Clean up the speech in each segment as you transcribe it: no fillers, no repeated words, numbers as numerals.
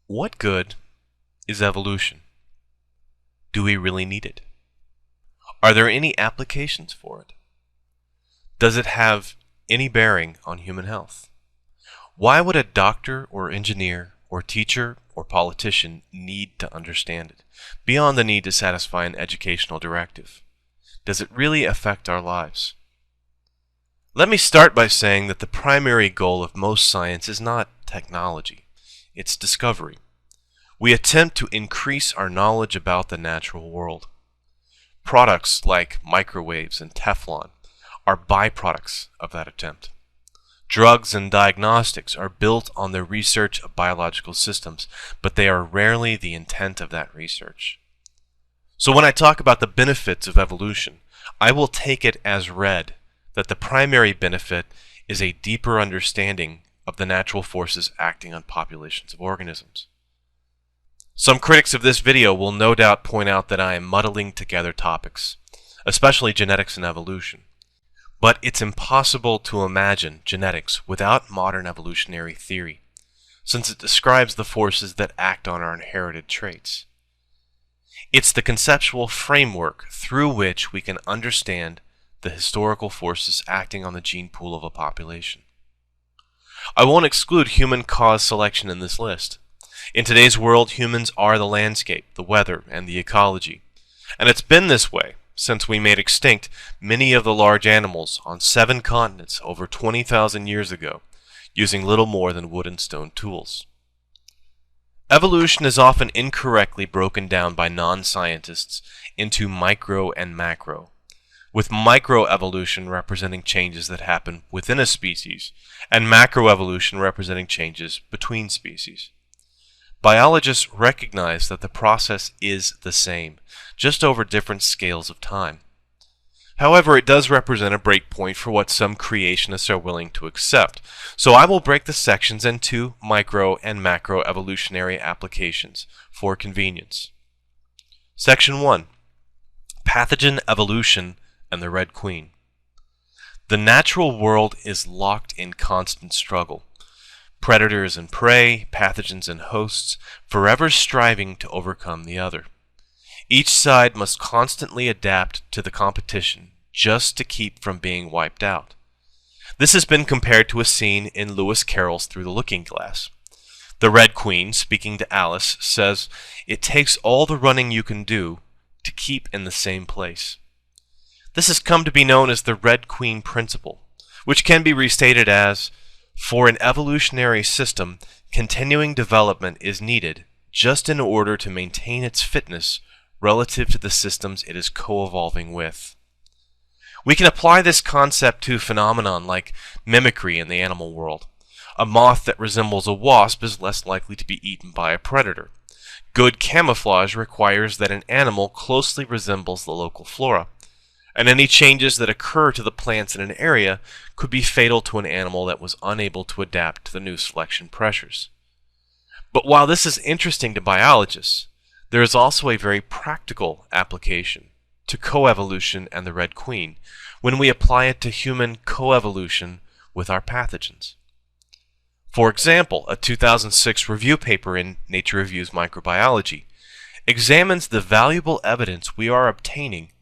What good is evolution? Do we really need it? Are there any applications for it? Does it have any bearing on human health? Why would a doctor or engineer or teacher or politician need to understand it, beyond the need to satisfy an educational directive? Does it really affect our lives? Let me start by saying that the primary goal of most science is not technology, it's discovery. We attempt to increase our knowledge about the natural world. Products like microwaves and Teflon are byproducts of that attempt. Drugs and diagnostics are built on the research of biological systems, but they are rarely the intent of that research. So when I talk about the benefits of evolution, I will take it as read that the primary benefit is a deeper understanding of the natural forces acting on populations of organisms. Some critics of this video will no doubt point out that I am muddling together topics, especially genetics and evolution. But it's impossible to imagine genetics without modern evolutionary theory, since it describes the forces that act on our inherited traits. It's the conceptual framework through which we can understand the historical forces acting on the gene pool of a population. I won't exclude human-caused selection in this list. In today's world, humans are the landscape, the weather, and the ecology. And it's been this way since we made extinct many of the large animals on 7 continents over 20,000 years ago, using little more than wood and stone tools. Evolution is often incorrectly broken down by non-scientists into micro and macro, with microevolution representing changes that happen within a species, and macroevolution representing changes between species. Biologists recognize that the process is the same, just over different scales of time. However, it does represent a breakpoint for what some creationists are willing to accept, so I will break the sections into micro and macro evolutionary applications for convenience. Section 1. Pathogen evolution and the Red Queen. The natural world is locked in constant struggle. Predators and prey, pathogens and hosts, forever striving to overcome the other. Each side must constantly adapt to the competition just to keep from being wiped out. This has been compared to a scene in Lewis Carroll's Through the Looking Glass. The Red Queen, speaking to Alice, says, "It takes all the running you can do to keep in the same place." This has come to be known as the Red Queen principle, which can be restated as, for an evolutionary system, continuing development is needed just in order to maintain its fitness relative to the systems it is co-evolving with. We can apply this concept to phenomenon like mimicry in the animal world. A moth that resembles a wasp is less likely to be eaten by a predator. Good camouflage requires that an animal closely resembles the local flora, and any changes that occur to the plants in an area could be fatal to an animal that was unable to adapt to the new selection pressures. But while this is interesting to biologists, there is also a very practical application to coevolution and the Red Queen when we apply it to human coevolution with our pathogens. For example, a 2006 review paper in Nature Reviews Microbiology examines the valuable evidence we are obtaining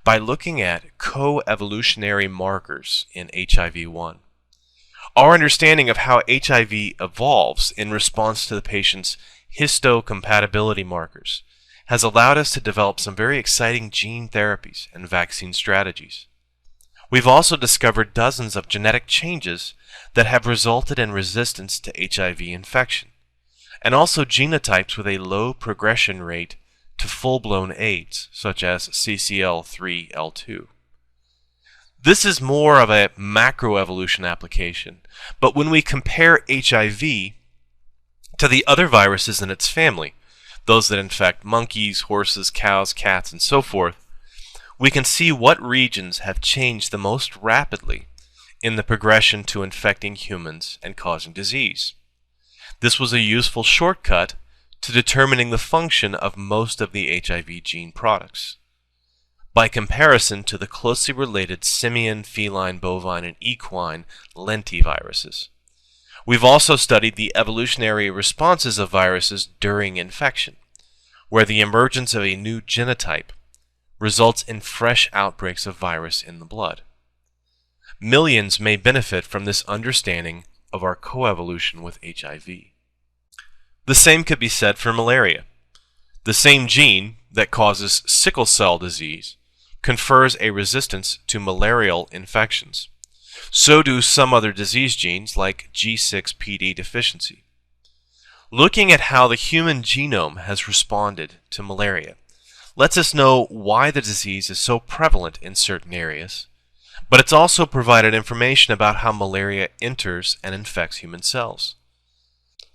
by looking at co-evolutionary markers in HIV-1. Our understanding of how HIV evolves in response to the patient's histocompatibility markers has allowed us to develop some very exciting gene therapies and vaccine strategies. We've also discovered dozens of genetic changes that have resulted in resistance to HIV infection, and also genotypes with a low progression rate to full-blown AIDS, such as CCL3L2. This is more of a macroevolution application, but when we compare HIV to the other viruses in its family, those that infect monkeys, horses, cows, cats, and so forth, we can see what regions have changed the most rapidly in the progression to infecting humans and causing disease. This was a useful shortcut to determining the function of most of the HIV gene products. By comparison to the closely related simian, feline, bovine, and equine lentiviruses, We've also studied the evolutionary responses of viruses during infection, where the emergence of a new genotype results in fresh outbreaks of virus in the blood. Millions may benefit from this understanding of our coevolution with HIV. The same could be said for malaria. The same gene that causes sickle cell disease confers a resistance to malarial infections. So do some other disease genes like G6PD deficiency. Looking at how the human genome has responded to malaria lets us know why the disease is so prevalent in certain areas, but it's also provided information about how malaria enters and infects human cells.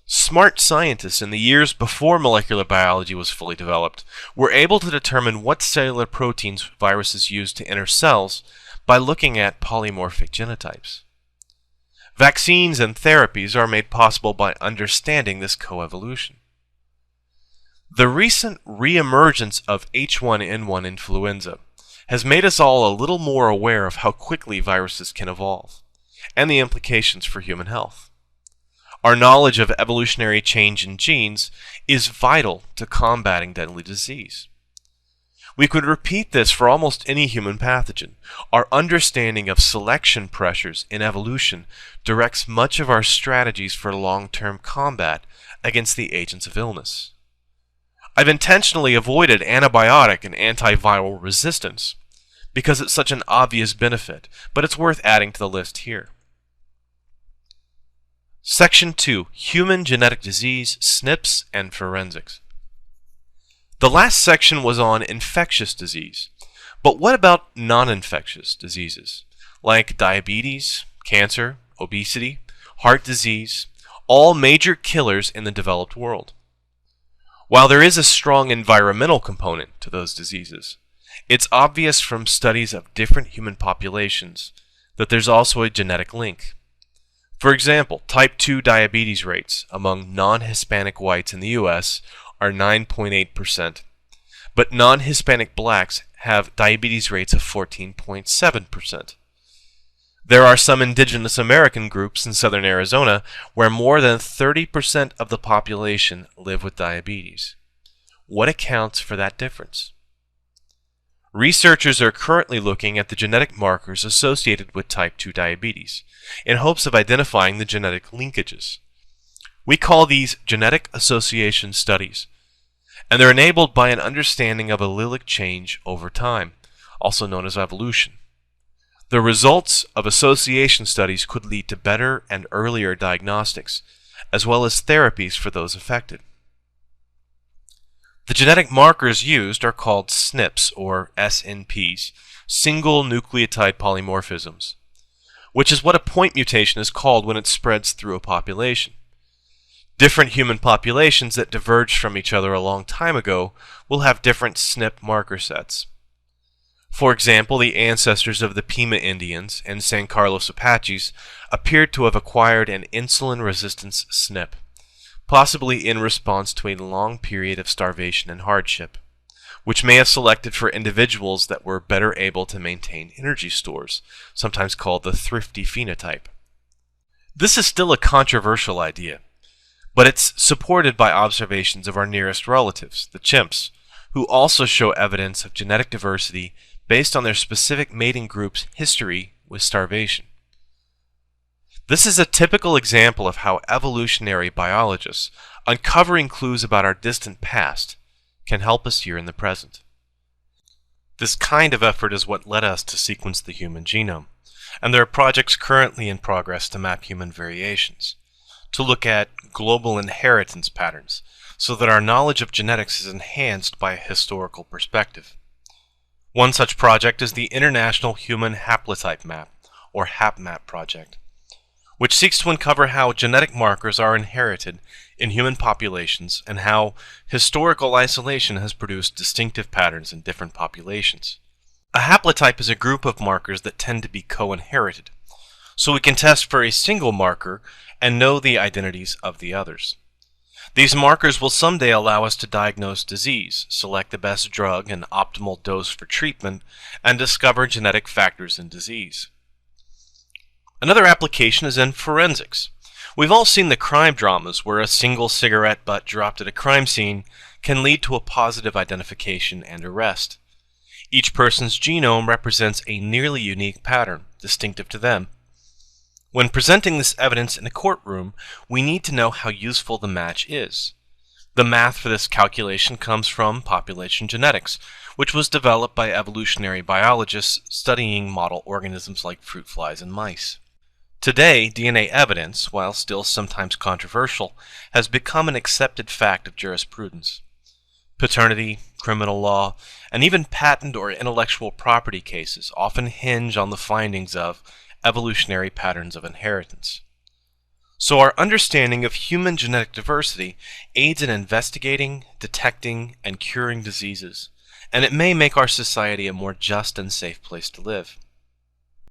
Smart scientists in the years before molecular biology was fully developed were able to determine what cellular proteins viruses use to enter cells by looking at polymorphic genotypes. Vaccines and therapies are made possible by understanding this coevolution. The recent reemergence of H1N1 influenza has made us all a little more aware of how quickly viruses can evolve, and the implications for human health. Our knowledge of evolutionary change in genes is vital to combating deadly disease. We could repeat this for almost any human pathogen. Our understanding of selection pressures in evolution directs much of our strategies for long-term combat against the agents of illness. I've intentionally avoided antibiotic and antiviral resistance because it's such an obvious benefit, but it's worth adding to the list here. Section 2. Human Genetic Disease, SNPs, and Forensics. The last section was on infectious disease, but what about non-infectious diseases, like diabetes, cancer, obesity, heart disease, all major killers in the developed world? While there is a strong environmental component to those diseases, it's obvious from studies of different human populations that there's also a genetic link. For example, type 2 diabetes rates among non-Hispanic whites in the U.S. are 9.8%, but non-Hispanic blacks have diabetes rates of 14.7%. There are some indigenous American groups in southern Arizona where more than 30% of the population live with diabetes. What accounts for that difference? Researchers are currently looking at the genetic markers associated with type 2 diabetes in hopes of identifying the genetic linkages. We call these genetic association studies, and they're enabled by an understanding of allelic change over time, also known as evolution. The results of association studies could lead to better and earlier diagnostics, as well as therapies for those affected. The genetic markers used are called SNPs, or SNPs, single nucleotide polymorphisms, which is what a point mutation is called when it spreads through a population. Different human populations that diverged from each other a long time ago will have different SNP marker sets. For example, the ancestors of the Pima Indians and San Carlos Apaches appeared to have acquired an insulin resistance SNP, possibly in response to a long period of starvation and hardship, which may have selected for individuals that were better able to maintain energy stores, sometimes called the thrifty phenotype. This is still a controversial idea, but it's supported by observations of our nearest relatives, the chimps, who also show evidence of genetic diversity based on their specific mating group's history with starvation. This is a typical example of how evolutionary biologists, uncovering clues about our distant past, can help us here in the present. This kind of effort is what led us to sequence the human genome, and there are projects currently in progress to map human variations, to look at global inheritance patterns, so that our knowledge of genetics is enhanced by a historical perspective. One such project is the International Human Haplotype Map, or HapMap project, which seeks to uncover how genetic markers are inherited in human populations and how historical isolation has produced distinctive patterns in different populations. A haplotype is a group of markers that tend to be co-inherited, so we can test for a single marker and know the identities of the others. These markers will someday allow us to diagnose disease, select the best drug and optimal dose for treatment, and discover genetic factors in disease. Another application is in forensics, We've all seen the crime dramas where a single cigarette butt dropped at a crime scene can lead to a positive identification and arrest. Each person's genome represents a nearly unique pattern, distinctive to them. When presenting this evidence in a courtroom, we need to know how useful the match is. The math for this calculation comes from population genetics, which was developed by evolutionary biologists studying model organisms like fruit flies and mice. Today, DNA evidence, while still sometimes controversial, has become an accepted fact of jurisprudence. Paternity, criminal law, and even patent or intellectual property cases often hinge on the findings of evolutionary patterns of inheritance. So our understanding of human genetic diversity aids in investigating, detecting, and curing diseases, and it may make our society a more just and safe place to live.